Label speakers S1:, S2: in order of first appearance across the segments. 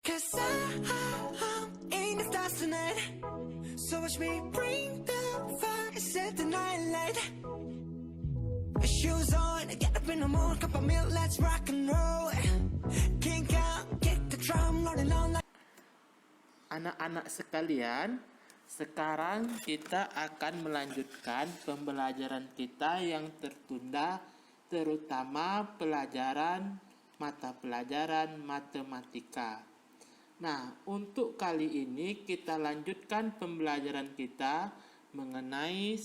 S1: 'Cause I'm in the stars tonight. So watch me bring the fire, set the night light. Shoes on, get up in the morning, cup of milk, let's rock and roll. Kink out, kick the drum, rolling on like.
S2: Anak-anak sekalian, sekarang kita akan melanjutkan pembelajaran kita yang tertunda, terutama mata pelajaran matematika. Nah, untuk kali ini kita lanjutkan pembelajaran kita mengenai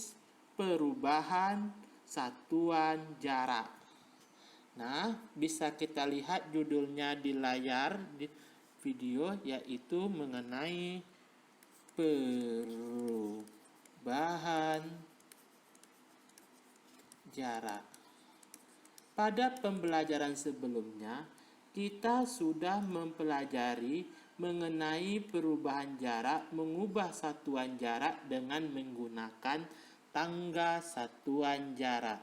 S2: perubahan satuan jarak. Nah, bisa kita lihat judulnya di layar di video, yaitu mengenai perubahan jarak. Pada pembelajaran sebelumnya, kita sudah mempelajari mengenai perubahan jarak, mengubah satuan jarak dengan menggunakan tangga satuan jarak.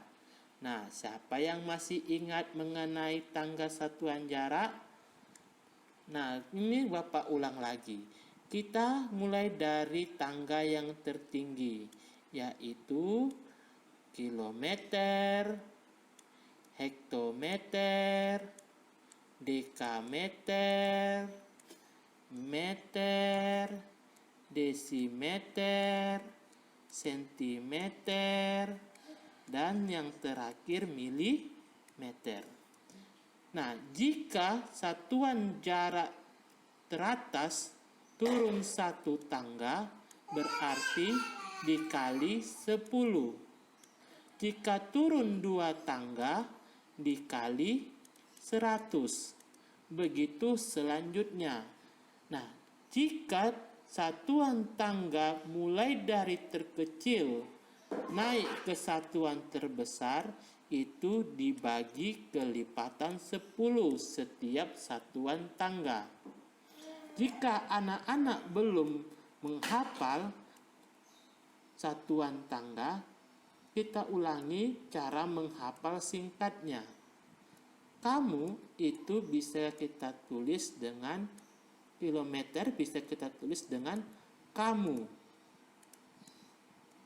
S2: Nah, siapa yang masih ingat mengenai tangga satuan jarak? Nah, ini Bapak ulang lagi. Kita mulai dari tangga yang tertinggi, yaitu kilometer, hektometer, dekameter, meter, desimeter, sentimeter, dan yang terakhir milimeter. Nah, jika satuan jarak teratas turun satu tangga, berarti dikali 10. Jika turun 2 tangga, dikali 100. Begitu selanjutnya. Nah, jika satuan tangga mulai dari terkecil naik ke satuan terbesar, itu dibagi kelipatan 10 setiap satuan tangga. Jika anak-anak belum menghafal satuan tangga, kita ulangi cara menghafal singkatnya. Kamu itu bisa kita tulis dengan kilometer, bisa kita tulis dengan kamu.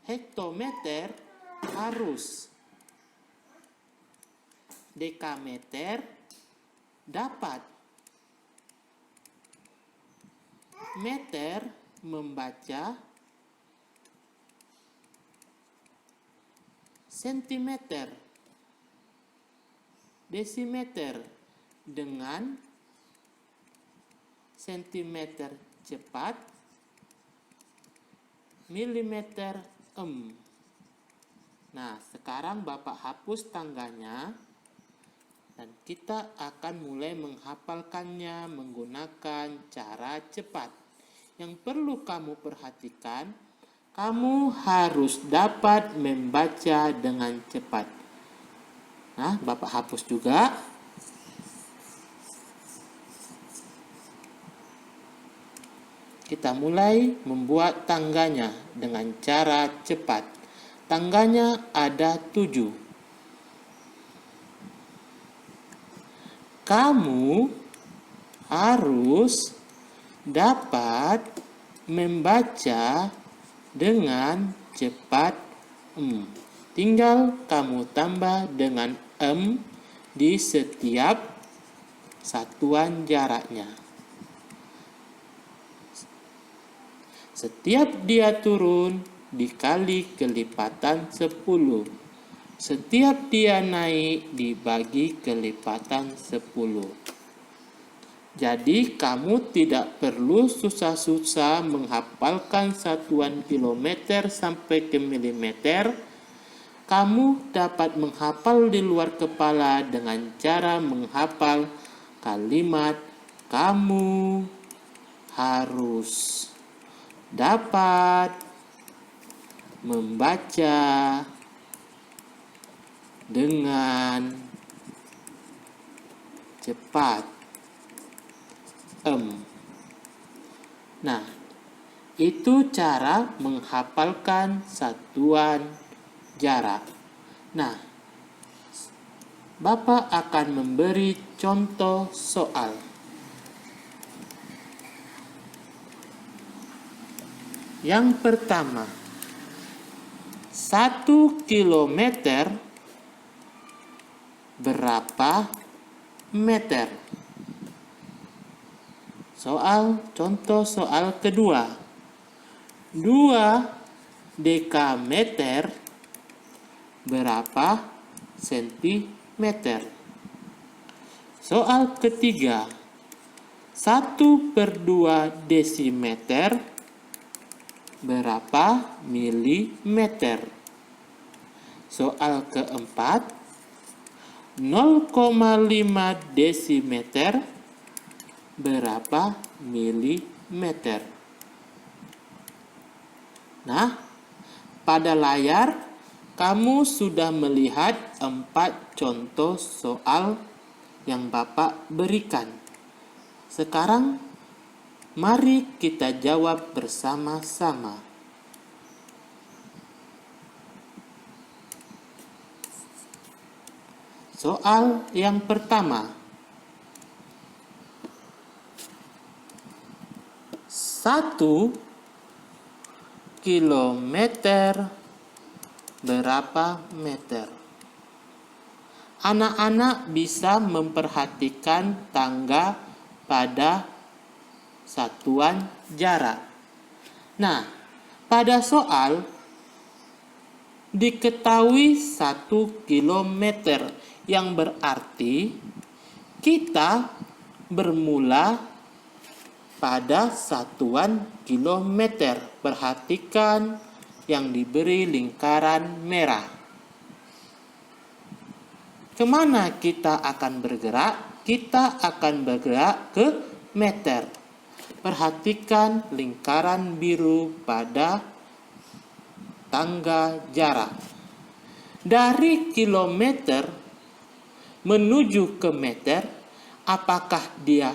S2: Hektometer harus. Dekameter dapat. Meter membaca. Sentimeter, desimeter dengan sentimeter cepat, milimeter Nah, sekarang Bapak hapus tangganya dan kita akan mulai menghafalkannya menggunakan cara cepat. Yang perlu kamu perhatikan, kamu harus dapat membaca dengan cepat. Nah, Bapak hapus juga. Kita mulai membuat tangganya dengan cara cepat. Tangganya ada 7. Kamu harus dapat membaca dengan cepat. Tinggal kamu tambah dengan di setiap satuan jaraknya. Setiap dia turun dikali kelipatan 10. Setiap dia naik dibagi kelipatan 10. Jadi kamu tidak perlu susah-susah menghafalkan satuan kilometer sampai ke milimeter. Kamu dapat menghafal di luar kepala dengan cara menghafal kalimat kamu harus dapat membaca dengan cepat. Nah, itu cara menghafalkan satuan jarak. Nah, Bapak akan memberi contoh soal. Yang pertama, 1 kilometer berapa meter? Contoh soal kedua. 2 dekameter berapa sentimeter? Soal ketiga. 1/2 desimeter berapa milimeter? Soal keempat. 0,5 desimeter berapa milimeter? Nah, pada layar kamu sudah melihat 4 contoh soal yang Bapak berikan. Sekarang mari kita jawab bersama-sama. Soal yang pertama. 1 kilometer berapa meter? Anak-anak bisa memperhatikan tangga pada satuan jarak. Nah, pada soal diketahui 1 kilometer, yang berarti kita bermula pada satuan kilometer. Perhatikan yang diberi lingkaran merah. Kemana kita akan bergerak? Kita akan bergerak ke meter. Perhatikan lingkaran biru pada tangga jarak. Dari kilometer menuju ke meter, apakah dia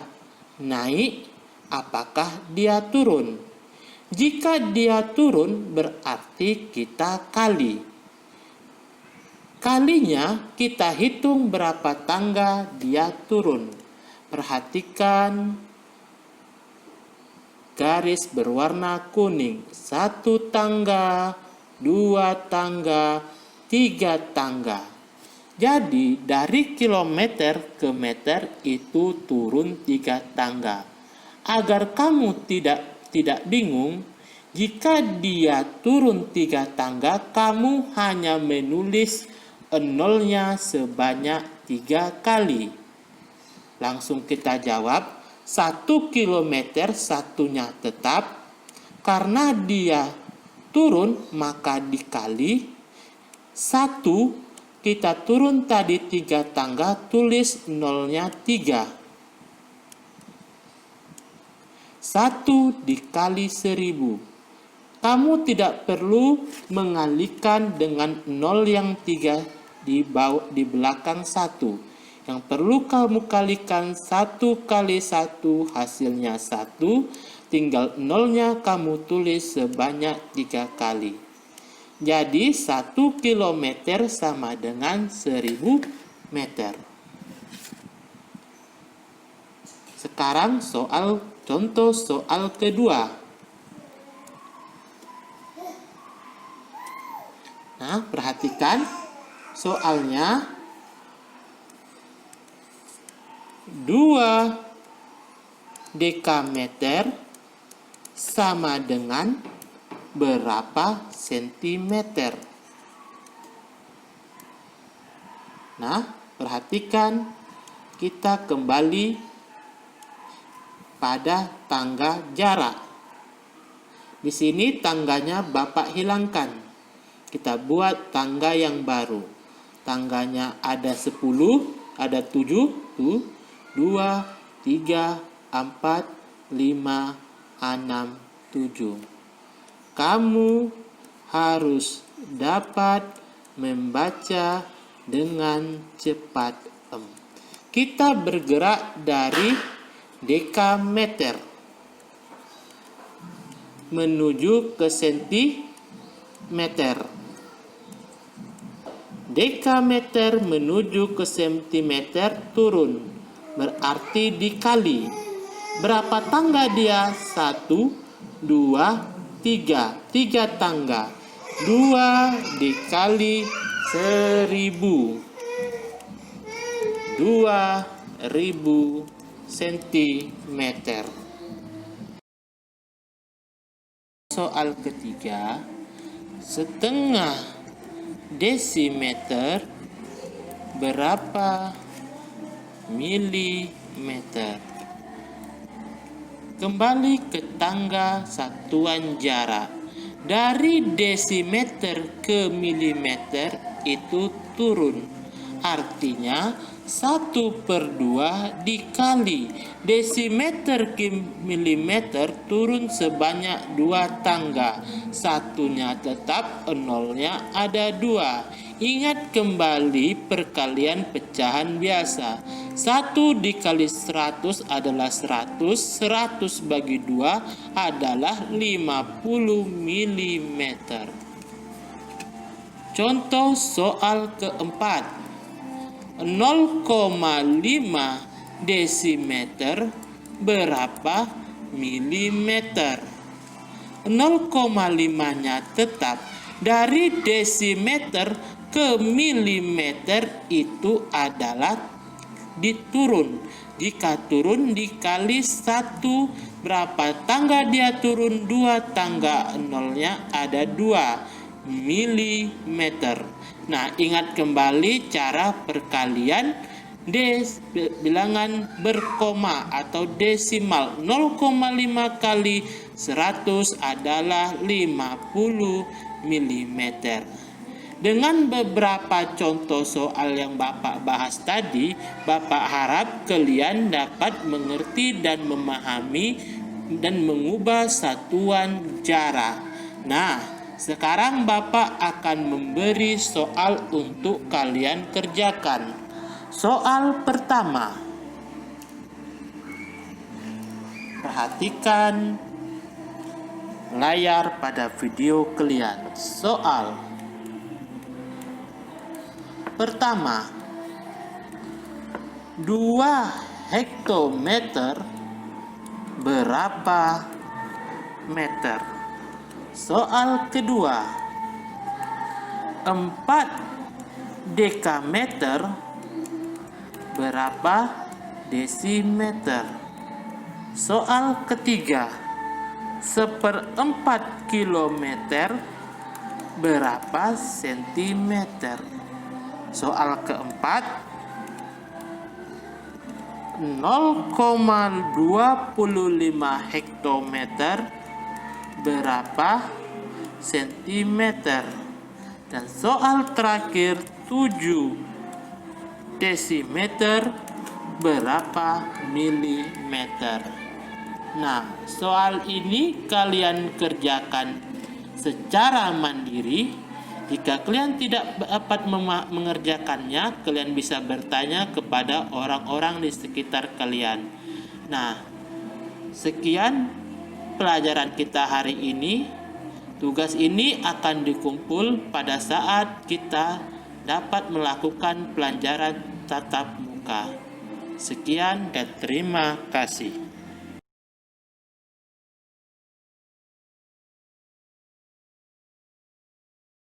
S2: naik? Apakah dia turun? Jika dia turun, berarti kita kali. Kalinya kita hitung berapa tangga dia turun. Perhatikan garis berwarna kuning. 1 tangga, 2 tangga, 3 tangga. Jadi dari kilometer ke meter itu turun 3 tangga. Agar kamu tidak bingung, jika dia turun 3 tangga, kamu hanya menulis nolnya sebanyak 3 kali. Langsung kita jawab, 1 kilometer satunya tetap. Karena dia turun maka dikali 1. Kita turun tadi 3 tangga, tulis nolnya 3. 1 dikali 1000. Kamu tidak perlu mengalihkan dengan nol yang 3 di belakang 1. Yang perlu kamu kalikan 1 kali 1 hasilnya 1. Tinggal nolnya kamu tulis sebanyak 3 kali. Jadi 1 kilometer sama dengan 1000 meter. Sekarang contoh soal kedua. Nah, perhatikan soalnya. 2 dekameter sama dengan berapa sentimeter? Nah, perhatikan, kita kembali pada tangga jarak. Di sini tangganya Bapak hilangkan. Kita buat tangga yang baru. Tangganya ada 10, ada 7, 2, 3, 4, 5, 6, 7. Kamu harus dapat membaca dengan cepat. Kita bergerak dari dekameter menuju ke sentimeter. Dekameter menuju ke sentimeter turun, berarti dikali. Berapa tangga dia? 1, 2, tiga tangga. 2 dikali 1000. 2000 cm. Soal ketiga, setengah desimeter berapa milimeter? Kembali ke tangga satuan jarak. Dari desimeter ke milimeter itu turun. Artinya 1/2 dikali desimeter ke milimeter turun sebanyak 2 tangga. Satunya tetap, nolnya ada 2. Ingat kembali perkalian pecahan biasa. 1 dikali 100 adalah 100. 100 bagi 2 adalah 50 mm. Contoh soal keempat. 0,5 desimeter berapa milimeter? 0,5-nya tetap. Dari desimeter ke milimeter itu adalah diturun. Jika turun dikali 1, berapa tangga dia turun? 2 tangga, nolnya ada 2 milimeter. Nah, ingat kembali cara perkalian bilangan berkoma atau desimal. 0,5 kali 100 adalah 50 mm. Dengan beberapa contoh soal yang Bapak bahas tadi, Bapak harap kalian dapat mengerti dan memahami dan mengubah satuan jarak. Nah, sekarang Bapak akan memberi soal untuk kalian kerjakan. Soal pertama. Perhatikan layar pada video kalian. Soal pertama. 2 hektometer berapa meter? Soal kedua, 4 dekameter berapa desimeter? Soal ketiga, 1/4 kilometer berapa sentimeter? Soal keempat, 0,25 hektometer berapa sentimeter? Dan soal terakhir, 7 desimeter berapa milimeter? Nah, soal ini kalian kerjakan secara mandiri. Jika kalian tidak dapat mengerjakannya, kalian bisa bertanya kepada orang-orang di sekitar kalian. Nah, sekian pelajaran kita hari ini. Tugas ini akan dikumpul pada saat kita dapat melakukan pelajaran tatap muka. Sekian dan terima kasih.